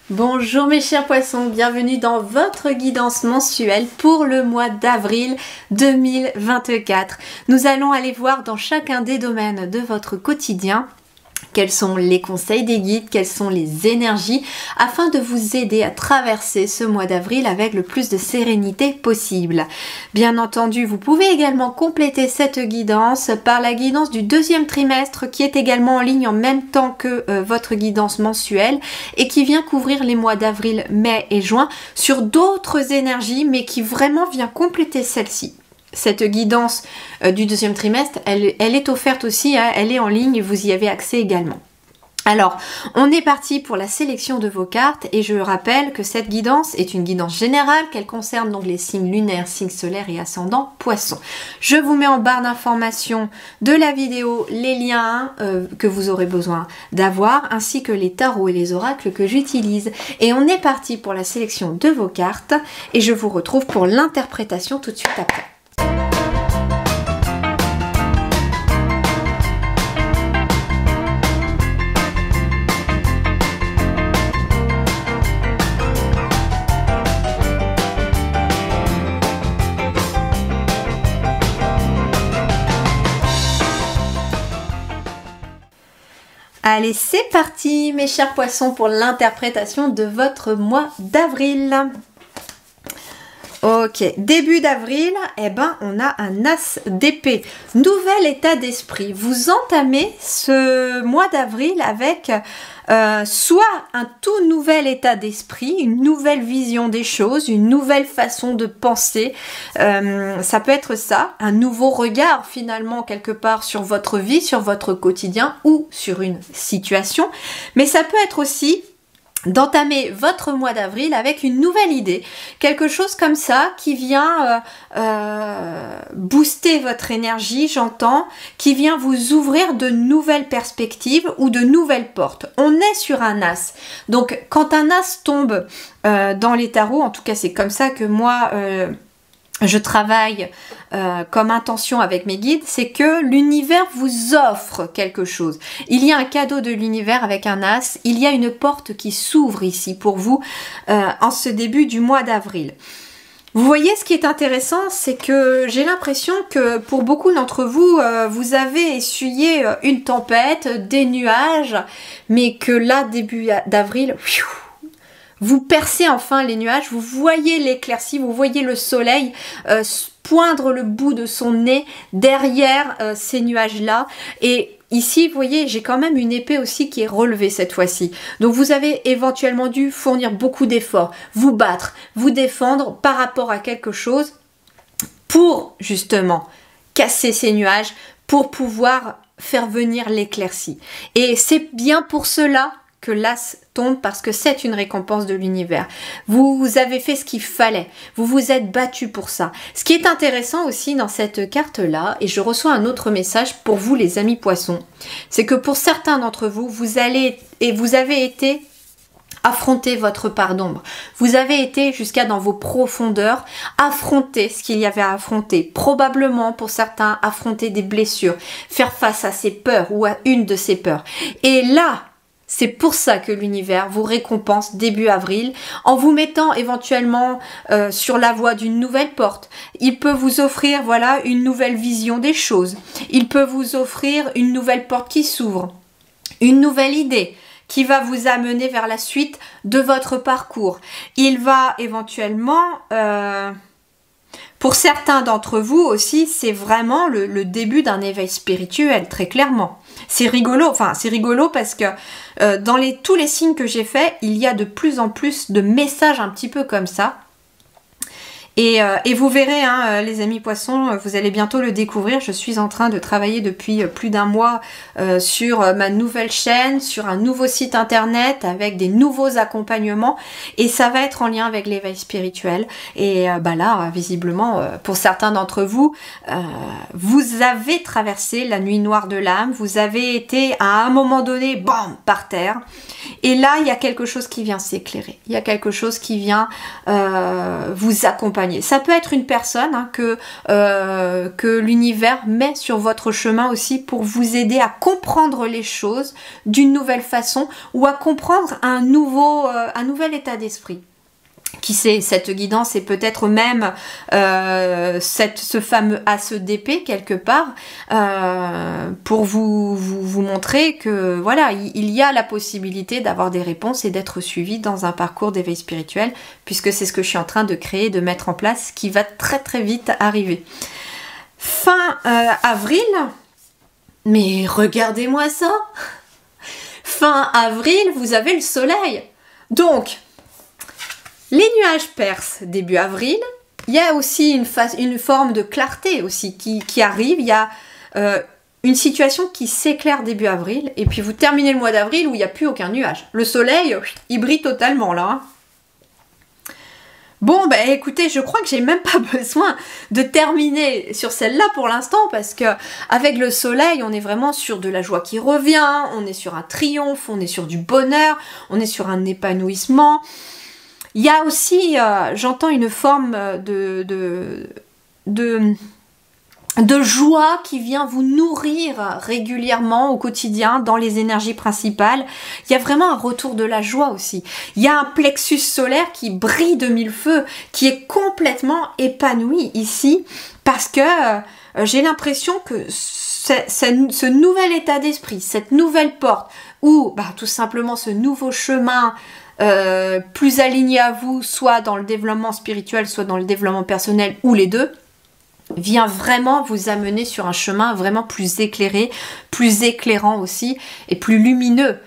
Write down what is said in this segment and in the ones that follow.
Bonjour mes chers poissons, bienvenue dans votre guidance mensuelle pour le mois d'avril 2024. Nous allons aller voir dans chacun des domaines de votre quotidien quels sont les conseils des guides, quelles sont les énergies, afin de vous aider à traverser ce mois d'avril avec le plus de sérénité possible. Bien entendu, vous pouvez également compléter cette guidance par la guidance du deuxième trimestre qui est également en ligne en même temps que votre guidance mensuelle et qui vient couvrir les mois d'avril, mai et juin sur d'autres énergies mais qui vraiment vient compléter celle-ci. Cette guidance du deuxième trimestre, elle est offerte aussi, hein, elle est en ligne et vous y avez accès également. Alors, on est parti pour la sélection de vos cartes et je rappelle que cette guidance est une guidance générale, qu'elle concerne donc les signes lunaires, signes solaires et ascendants poissons. Je vous mets en barre d'informations de la vidéo les liens que vous aurez besoin d'avoir, ainsi que les tarots et les oracles que j'utilise. Et on est parti pour la sélection de vos cartes et je vous retrouve pour l'interprétation tout de suite après. Allez, c'est parti mes chers poissons pour l'interprétation de votre mois d'avril. Ok, début d'avril, eh ben, on a un as d'épée. Nouvel état d'esprit. Vous entamez ce mois d'avril avec soit un tout nouvel état d'esprit, une nouvelle vision des choses, une nouvelle façon de penser. Ça peut être ça, un nouveau regard finalement quelque part sur votre vie, sur votre quotidien ou sur une situation. Mais ça peut être aussi d'entamer votre mois d'avril avec une nouvelle idée, quelque chose comme ça qui vient booster votre énergie, j'entends, qui vient vous ouvrir de nouvelles perspectives ou de nouvelles portes. On est sur un as, donc quand un as tombe dans les tarots, en tout cas c'est comme ça que moi je travaille comme intention avec mes guides, c'est que l'univers vous offre quelque chose. Il y a un cadeau de l'univers avec un as, il y a une porte qui s'ouvre ici pour vous en ce début du mois d'avril. Vous voyez, ce qui est intéressant, c'est que j'ai l'impression que pour beaucoup d'entre vous, vous avez essuyé une tempête, des nuages, mais que là, début d'avril, vous percez enfin les nuages, vous voyez l'éclaircie, vous voyez le soleil poindre le bout de son nez derrière ces nuages-là. Et ici, vous voyez, j'ai quand même une épée aussi qui est relevée cette fois-ci. Donc vous avez éventuellement dû fournir beaucoup d'efforts, vous battre, vous défendre par rapport à quelque chose pour justement casser ces nuages, pour pouvoir faire venir l'éclaircie. Et c'est bien pour cela que l'as tombe, parce que c'est une récompense de l'univers. Vous avez fait ce qu'il fallait. Vous vous êtes battu pour ça. Ce qui est intéressant aussi dans cette carte-là, et je reçois un autre message pour vous les amis poissons, c'est que pour certains d'entre vous, vous avez été affronter votre part d'ombre. Vous avez été jusqu'à dans vos profondeurs affronter ce qu'il y avait à affronter. Probablement pour certains affronter des blessures, faire face à ses peurs ou à une de ses peurs. Et là, c'est pour ça que l'univers vous récompense début avril en vous mettant éventuellement sur la voie d'une nouvelle porte. Il peut vous offrir voilà une nouvelle vision des choses. Il peut vous offrir une nouvelle porte qui s'ouvre, une nouvelle idée qui va vous amener vers la suite de votre parcours. Il va éventuellement... Pour certains d'entre vous aussi, c'est vraiment le début d'un éveil spirituel, très clairement. C'est rigolo, parce que dans tous les signes que j'ai faits, il y a de plus en plus de messages un petit peu comme ça. Et vous verrez, hein, les amis poissons, vous allez bientôt le découvrir. Je suis en train de travailler depuis plus d'un mois sur ma nouvelle chaîne, sur un nouveau site internet avec des nouveaux accompagnements. Et ça va être en lien avec l'éveil spirituel. Et là, visiblement, pour certains d'entre vous, vous avez traversé la nuit noire de l'âme. Vous avez été à un moment donné, bam, par terre. Et là, il y a quelque chose qui vient s'éclairer. Il y a quelque chose qui vient vous accompagner accompagner. Ça peut être une personne hein, que l'univers met sur votre chemin aussi pour vous aider à comprendre les choses d'une nouvelle façon ou à comprendre un nouvel état d'esprit. Qui sait, cette guidance est peut-être même ce fameux as d'épée quelque part pour vous montrer que voilà, il y a la possibilité d'avoir des réponses et d'être suivi dans un parcours d'éveil spirituel, puisque c'est ce que je suis en train de créer, de mettre en place, qui va très très vite arriver. Fin avril, mais regardez-moi ça! Fin avril, vous avez le soleil. Donc, les nuages percent début avril. Il y a aussi une forme de clarté aussi qui arrive. Il y a une situation qui s'éclaire début avril. Et puis vous terminez le mois d'avril où il n'y a plus aucun nuage. Le soleil, il brille totalement là. Hein. Bon, ben écoutez, je crois que j'ai même pas besoin de terminer sur celle-là pour l'instant parce que avec le soleil, on est vraiment sur de la joie qui revient, on est sur un triomphe, on est sur du bonheur, on est sur un épanouissement. Il y a aussi, j'entends une forme de joie qui vient vous nourrir régulièrement au quotidien dans les énergies principales. Il y a vraiment un retour de la joie aussi. Il y a un plexus solaire qui brille de mille feux, qui est complètement épanoui ici parce que j'ai l'impression que ce nouvel état d'esprit, cette nouvelle porte ou tout simplement ce nouveau chemin plus aligné à vous, soit dans le développement spirituel, soit dans le développement personnel, ou les deux, vient vraiment vous amener sur un chemin vraiment plus éclairé, plus éclairant aussi, et plus lumineux,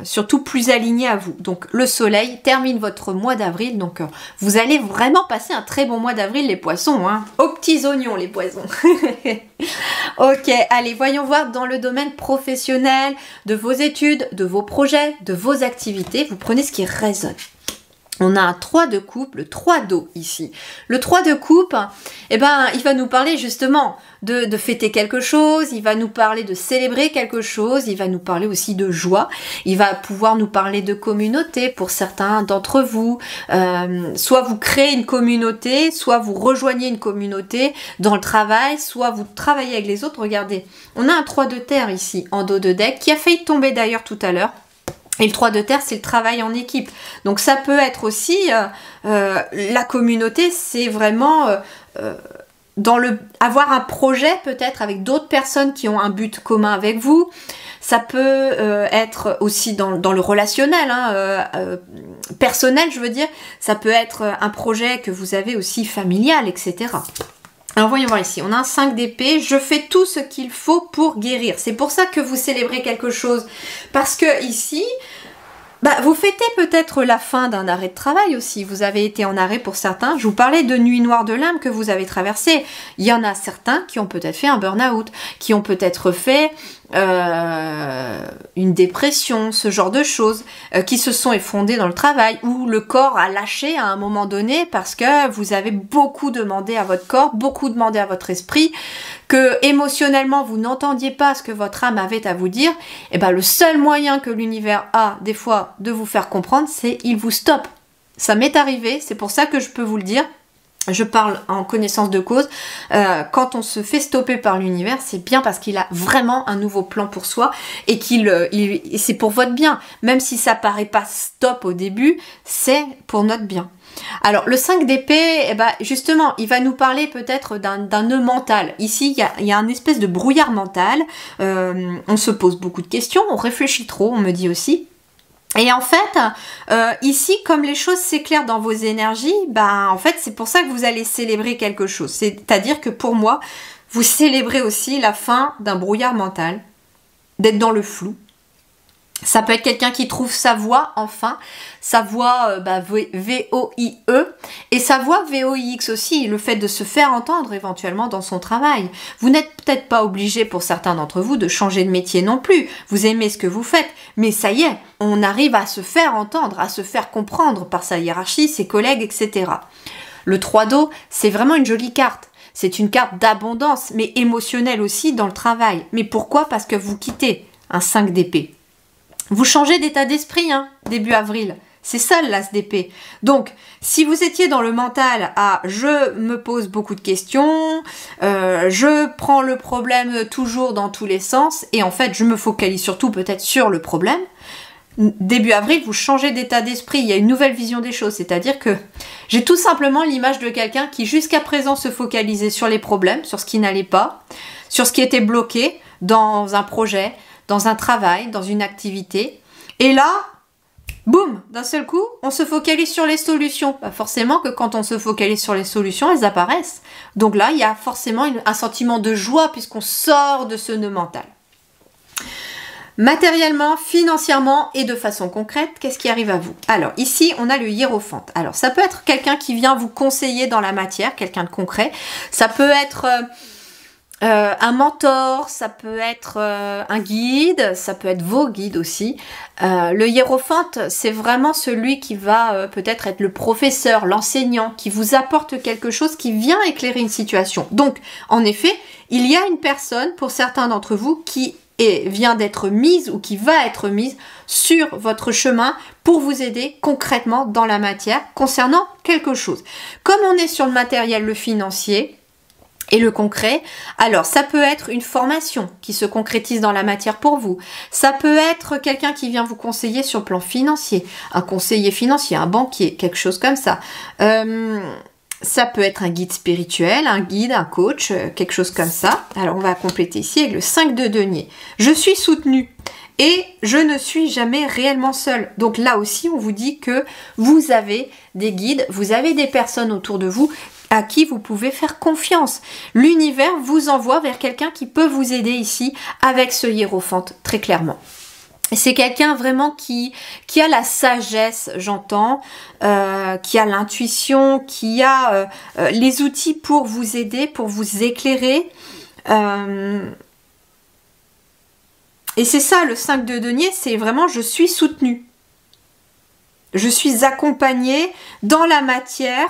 surtout plus aligné à vous. Donc le soleil termine votre mois d'avril, donc vous allez vraiment passer un très bon mois d'avril les poissons, hein. Aux petits oignons les poissons. Ok, allez, voyons voir dans le domaine professionnel, de vos études, de vos projets, de vos activités, vous prenez ce qui résonne. On a un 3 de coupe, le 3 d'eau ici. Le 3 de coupe, eh ben, il va nous parler justement de fêter quelque chose, il va nous parler de célébrer quelque chose, il va nous parler aussi de joie, il va pouvoir nous parler de communauté pour certains d'entre vous. Soit vous créez une communauté, soit vous rejoignez une communauté dans le travail, soit vous travaillez avec les autres. Regardez, on a un 3 de terre ici en dos de deck qui a failli tomber d'ailleurs tout à l'heure. Et le 3 de terre, c'est le travail en équipe. Donc ça peut être aussi, la communauté, c'est vraiment avoir un projet peut-être avec d'autres personnes qui ont un but commun avec vous. Ça peut être aussi dans le relationnel, hein, personnel je veux dire. Ça peut être un projet que vous avez aussi familial, etc. Alors voyons voir ici, on a un 5 d'épée, je fais tout ce qu'il faut pour guérir. C'est pour ça que vous célébrez quelque chose. Parce que ici, vous fêtez peut-être la fin d'un arrêt de travail aussi. Vous avez été en arrêt pour certains. Je vous parlais de nuit noire de l'âme que vous avez traversée. Il y en a certains qui ont peut-être fait un burn-out, qui ont peut-être fait une dépression, ce genre de choses, qui se sont effondrées dans le travail, où le corps a lâché à un moment donné parce que vous avez beaucoup demandé à votre corps, beaucoup demandé à votre esprit, que émotionnellement vous n'entendiez pas ce que votre âme avait à vous dire. Et le seul moyen que l'univers a des fois de vous faire comprendre, c'est il vous stoppe. Ça m'est arrivé, c'est pour ça que je peux vous le dire. Je parle en connaissance de cause. Quand on se fait stopper par l'univers, c'est bien parce qu'il a vraiment un nouveau plan pour soi et c'est pour votre bien. Même si ça paraît pas stop au début, c'est pour notre bien. Alors le 5 d'épée, justement, il va nous parler peut-être d'un nœud mental. Ici, il y a une espèce de brouillard mental. On se pose beaucoup de questions, on réfléchit trop, on me dit aussi. Et en fait, ici, comme les choses s'éclairent dans vos énergies, en fait, c'est pour ça que vous allez célébrer quelque chose. C'est-à-dire que pour moi, vous célébrez aussi la fin d'un brouillard mental, d'être dans le flou. Ça peut être quelqu'un qui trouve sa voix, enfin, sa voix V-O-I-E, et sa voix V-O-I-X aussi, le fait de se faire entendre éventuellement dans son travail. Vous n'êtes peut-être pas obligé pour certains d'entre vous de changer de métier non plus, vous aimez ce que vous faites, mais ça y est, on arrive à se faire entendre, à se faire comprendre par sa hiérarchie, ses collègues, etc. Le 3 d'eau, c'est vraiment une jolie carte. C'est une carte d'abondance, mais émotionnelle aussi dans le travail. Mais pourquoi? Parce que vous quittez un 5 d'épée. Vous changez d'état d'esprit, début avril. C'est ça l'as d'épée. Donc, si vous étiez dans le mental à je me pose beaucoup de questions, je prends le problème toujours dans tous les sens, et en fait je me focalise surtout peut-être sur le problème, début avril, vous changez d'état d'esprit, il y a une nouvelle vision des choses, c'est-à-dire que j'ai tout simplement l'image de quelqu'un qui jusqu'à présent se focalisait sur les problèmes, sur ce qui n'allait pas, sur ce qui était bloqué dans un projet, dans un travail, dans une activité, et là, boum, d'un seul coup, on se focalise sur les solutions. Bah forcément que quand on se focalise sur les solutions, elles apparaissent. Donc là, il y a forcément un sentiment de joie puisqu'on sort de ce nœud mental. Matériellement, financièrement et de façon concrète, qu'est-ce qui arrive à vous? Alors ici, on a le hiérophante. Alors ça peut être quelqu'un qui vient vous conseiller dans la matière, quelqu'un de concret. Ça peut être un mentor, ça peut être un guide, ça peut être vos guides aussi. Le hiérophante, c'est vraiment celui qui va peut-être être le professeur, l'enseignant, qui vous apporte quelque chose, qui vient éclairer une situation. Donc, en effet, il y a une personne, pour certains d'entre vous, qui vient d'être mise ou qui va être mise sur votre chemin pour vous aider concrètement dans la matière concernant quelque chose. Comme on est sur le matériel, le financier et le concret, alors ça peut être une formation qui se concrétise dans la matière pour vous. Ça peut être quelqu'un qui vient vous conseiller sur le plan financier, un conseiller financier, un banquier, quelque chose comme ça. Ça peut être un guide spirituel, un guide, un coach, quelque chose comme ça. Alors on va compléter ici avec le 5 de denier. Je suis soutenue et je ne suis jamais réellement seule. Donc là aussi on vous dit que vous avez des guides, vous avez des personnes autour de vous à qui vous pouvez faire confiance. L'univers vous envoie vers quelqu'un qui peut vous aider ici avec ce hiérophante, très clairement. C'est quelqu'un vraiment qui a la sagesse, j'entends, qui a l'intuition, qui a les outils pour vous aider, pour vous éclairer. Et c'est ça, le 5 de denier, c'est vraiment je suis soutenue. Je suis accompagnée dans la matière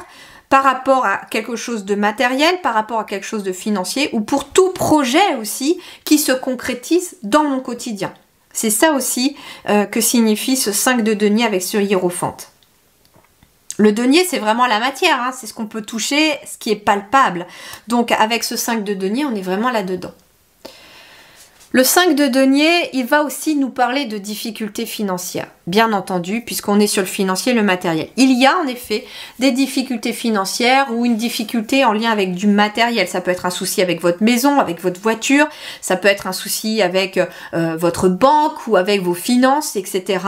par rapport à quelque chose de matériel, par rapport à quelque chose de financier, ou pour tout projet aussi qui se concrétise dans mon quotidien. C'est ça aussi que signifie ce 5 de denier avec ce hiérophante. Le denier, c'est vraiment la matière, hein, c'est ce qu'on peut toucher, ce qui est palpable. Donc avec ce 5 de denier, on est vraiment là-dedans. Le 5 de denier, il va aussi nous parler de difficultés financières, bien entendu, puisqu'on est sur le financier et le matériel. Il y a en effet des difficultés financières ou une difficulté en lien avec du matériel. Ça peut être un souci avec votre maison, avec votre voiture, ça peut être un souci avec votre banque ou avec vos finances, etc.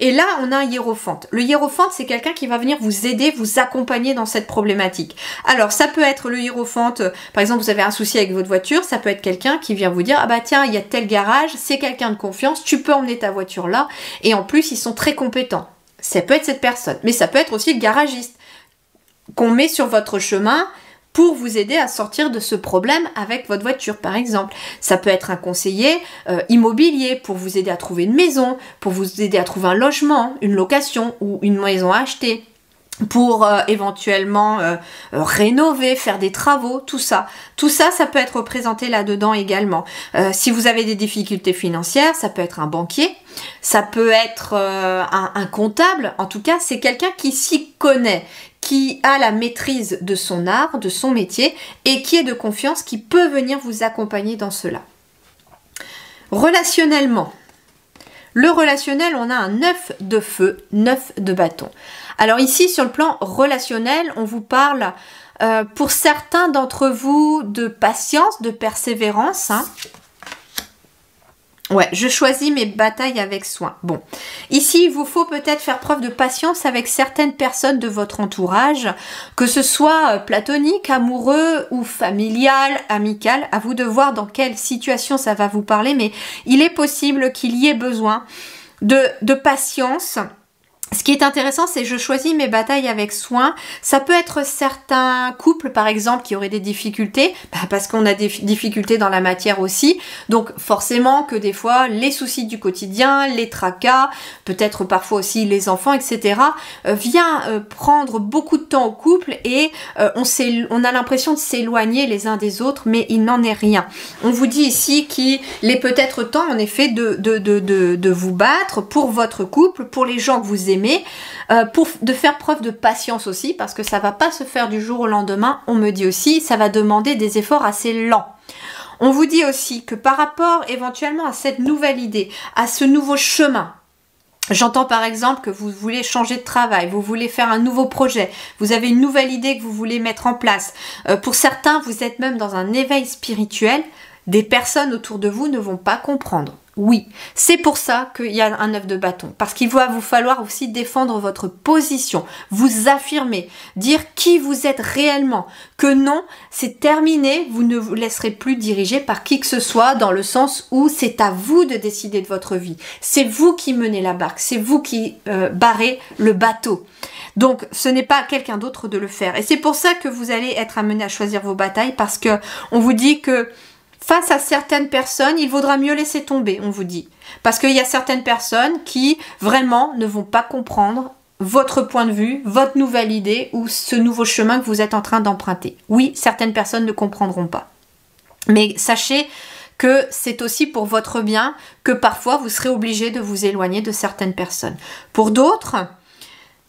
Et là, on a un hiérophante. Le hiérophante, c'est quelqu'un qui va venir vous aider, vous accompagner dans cette problématique. Alors, ça peut être le hiérophante, par exemple, vous avez un souci avec votre voiture, ça peut être quelqu'un qui vient vous dire « Ah bah tiens, il y a tel garage, c'est quelqu'un de confiance, tu peux emmener ta voiture là. » Et en plus, ils sont très compétents. Ça peut être cette personne, mais ça peut être aussi le garagiste qu'on met sur votre chemin pour vous aider à sortir de ce problème avec votre voiture, par exemple. Ça peut être un conseiller immobilier pour vous aider à trouver une maison, pour vous aider à trouver un logement, une location ou une maison à acheter, pour éventuellement rénover, faire des travaux, tout ça. Tout ça, ça peut être représenté là-dedans également. Si vous avez des difficultés financières, ça peut être un banquier, ça peut être un comptable. En tout cas, c'est quelqu'un qui s'y connaît, qui a la maîtrise de son art, de son métier, et qui est de confiance, qui peut venir vous accompagner dans cela. Relationnellement. Le relationnel, on a un 9 de feu, 9 de bâton. Alors ici, sur le plan relationnel, on vous parle pour certains d'entre vous de patience, de persévérance. Hein. Ouais, je choisis mes batailles avec soin. Bon, ici, il vous faut peut-être faire preuve de patience avec certaines personnes de votre entourage, que ce soit platonique, amoureux ou familial, amical. À vous de voir dans quelle situation ça va vous parler, mais il est possible qu'il y ait besoin de patience. Ce qui est intéressant, c'est que je choisis mes batailles avec soin. Ça peut être certains couples, par exemple, qui auraient des difficultés, parce qu'on a des difficultés dans la matière aussi. Donc forcément que des fois, les soucis du quotidien, les tracas, peut-être parfois aussi les enfants, etc., vient prendre beaucoup de temps au couple et on a l'impression de s'éloigner les uns des autres, mais il n'en est rien. On vous dit ici qu'il est peut-être temps, en effet, de vous battre pour votre couple, pour les gens que vous aimez, aimez, de faire preuve de patience aussi, parce que ça va pas se faire du jour au lendemain. On me dit aussi, ça va demander des efforts assez lents. On vous dit aussi que par rapport éventuellement à cette nouvelle idée, à ce nouveau chemin, j'entends par exemple que vous voulez changer de travail, vous voulez faire un nouveau projet, vous avez une nouvelle idée que vous voulez mettre en place. Pour certains, vous êtes même dans un éveil spirituel. Des personnes autour de vous ne vont pas comprendre. Oui, c'est pour ça qu'il y a un 9 de bâton. Parce qu'il va vous falloir aussi défendre votre position, vous affirmer, dire qui vous êtes réellement. Que non, c'est terminé, vous ne vous laisserez plus diriger par qui que ce soit, dans le sens où c'est à vous de décider de votre vie. C'est vous qui menez la barque, c'est vous qui barrez le bateau. Donc, ce n'est pas à quelqu'un d'autre de le faire. Et c'est pour ça que vous allez être amené à choisir vos batailles, parce que on vous dit que face à certaines personnes, il vaudra mieux laisser tomber, on vous dit. Parce qu'il y a certaines personnes qui, vraiment, ne vont pas comprendre votre point de vue, votre nouvelle idée ou ce nouveau chemin que vous êtes en train d'emprunter. Oui, certaines personnes ne comprendront pas. Mais sachez que c'est aussi pour votre bien que parfois vous serez obligé de vous éloigner de certaines personnes. Pour d'autres,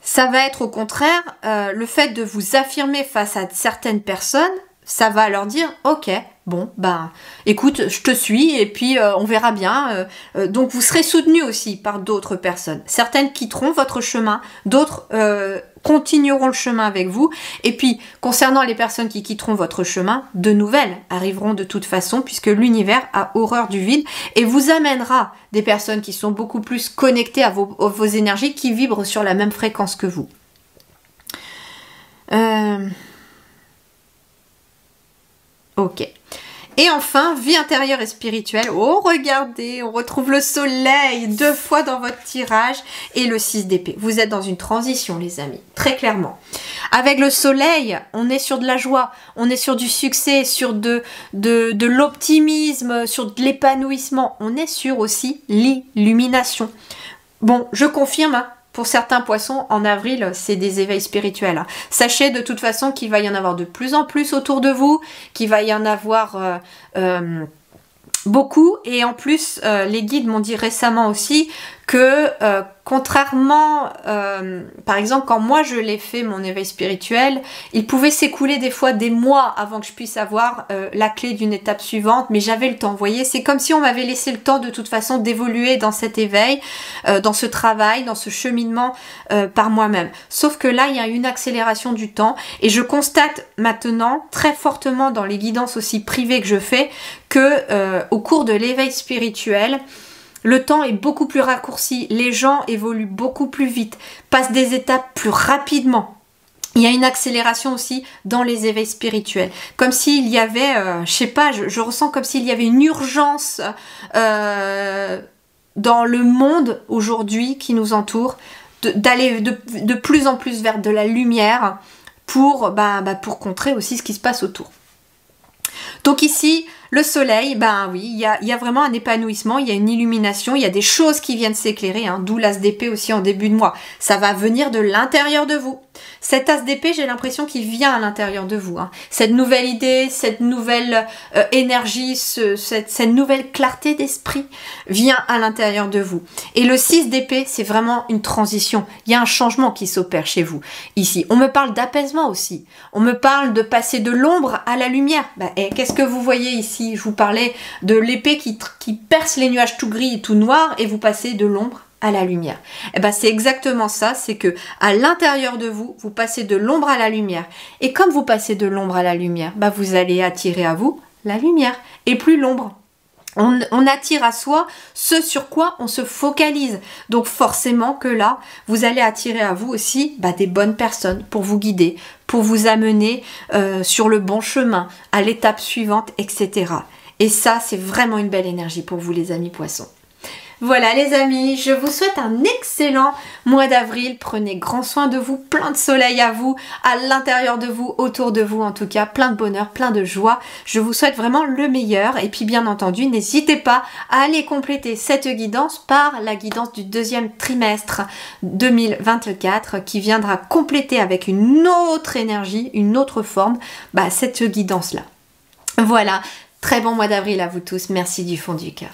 ça va être au contraire le fait de vous affirmer face à certaines personnes. Ça va leur dire, ok, bon, ben, écoute, je te suis et puis on verra bien. Donc vous serez soutenu aussi par d'autres personnes. Certaines quitteront votre chemin, d'autres continueront le chemin avec vous. Et puis, concernant les personnes qui quitteront votre chemin, de nouvelles arriveront de toute façon, puisque l'univers a horreur du vide et vous amènera des personnes qui sont beaucoup plus connectées à vos énergies, qui vibrent sur la même fréquence que vous. Ok. Et enfin, vie intérieure et spirituelle. Oh, regardez, on retrouve le soleil 2 fois dans votre tirage et le 6 d'épée. Vous êtes dans une transition, les amis, très clairement. Avec le soleil, on est sur de la joie, on est sur du succès, sur de l'optimisme, sur de l'épanouissement. On est sur aussi l'illumination. Bon, je confirme, hein. Pour certains poissons, en avril, c'est des éveils spirituels. Hein. Sachez de toute façon qu'il va y en avoir de plus en plus autour de vous, qu'il va y en avoir beaucoup. Et en plus, les guides m'ont dit récemment aussi que contrairement, par exemple, quand moi je l'ai fait, mon éveil spirituel, il pouvait s'écouler des fois des mois avant que je puisse avoir la clé d'une étape suivante, mais j'avais le temps, vous voyez, c'est comme si on m'avait laissé le temps de toute façon d'évoluer dans cet éveil, dans ce travail, dans ce cheminement par moi-même. Sauf que là, il y a une accélération du temps et je constate maintenant très fortement dans les guidances aussi privées que je fais que au cours de l'éveil spirituel, le temps est beaucoup plus raccourci, les gens évoluent beaucoup plus vite, passent des étapes plus rapidement. Il y a une accélération aussi dans les éveils spirituels. Comme s'il y avait, je sais pas, je ressens comme s'il y avait une urgence dans le monde aujourd'hui qui nous entoure, d'aller de plus en plus vers de la lumière pour contrer aussi ce qui se passe autour. Donc ici, le soleil, ben oui, il y a vraiment un épanouissement, il y a une illumination, il y a des choses qui viennent s'éclairer, hein, d'où l'as d'épée aussi en début de mois. Ça va venir de l'intérieur de vous. Cet as d'épée, j'ai l'impression qu'il vient à l'intérieur de vous. Hein. Cette nouvelle idée, cette nouvelle énergie, cette nouvelle clarté d'esprit vient à l'intérieur de vous. Et le 6 d'épée, c'est vraiment une transition. Il y a un changement qui s'opère chez vous. Ici, on me parle d'apaisement aussi. On me parle de passer de l'ombre à la lumière. Et qu'est-ce que vous voyez ici? Je vous parlais de l'épée qui perce les nuages tout gris et tout noirs et vous passez de l'ombre à la lumière. Et ben c'est exactement ça, c'est que à l'intérieur de vous, vous passez de l'ombre à la lumière. Et comme vous passez de l'ombre à la lumière, ben vous allez attirer à vous la lumière et plus l'ombre. On attire à soi ce sur quoi on se focalise. Donc forcément que là, vous allez attirer à vous aussi des bonnes personnes pour vous guider, pour vous amener sur le bon chemin, à l'étape suivante, etc. Et ça, c'est vraiment une belle énergie pour vous les amis poissons. Voilà les amis, je vous souhaite un excellent mois d'avril. Prenez grand soin de vous, plein de soleil à vous, à l'intérieur de vous, autour de vous en tout cas, plein de bonheur, plein de joie. Je vous souhaite vraiment le meilleur et puis bien entendu, n'hésitez pas à aller compléter cette guidance par la guidance du deuxième trimestre 2024 qui viendra compléter avec une autre énergie, une autre forme, cette guidance-là. Voilà, très bon mois d'avril à vous tous, merci du fond du cœur.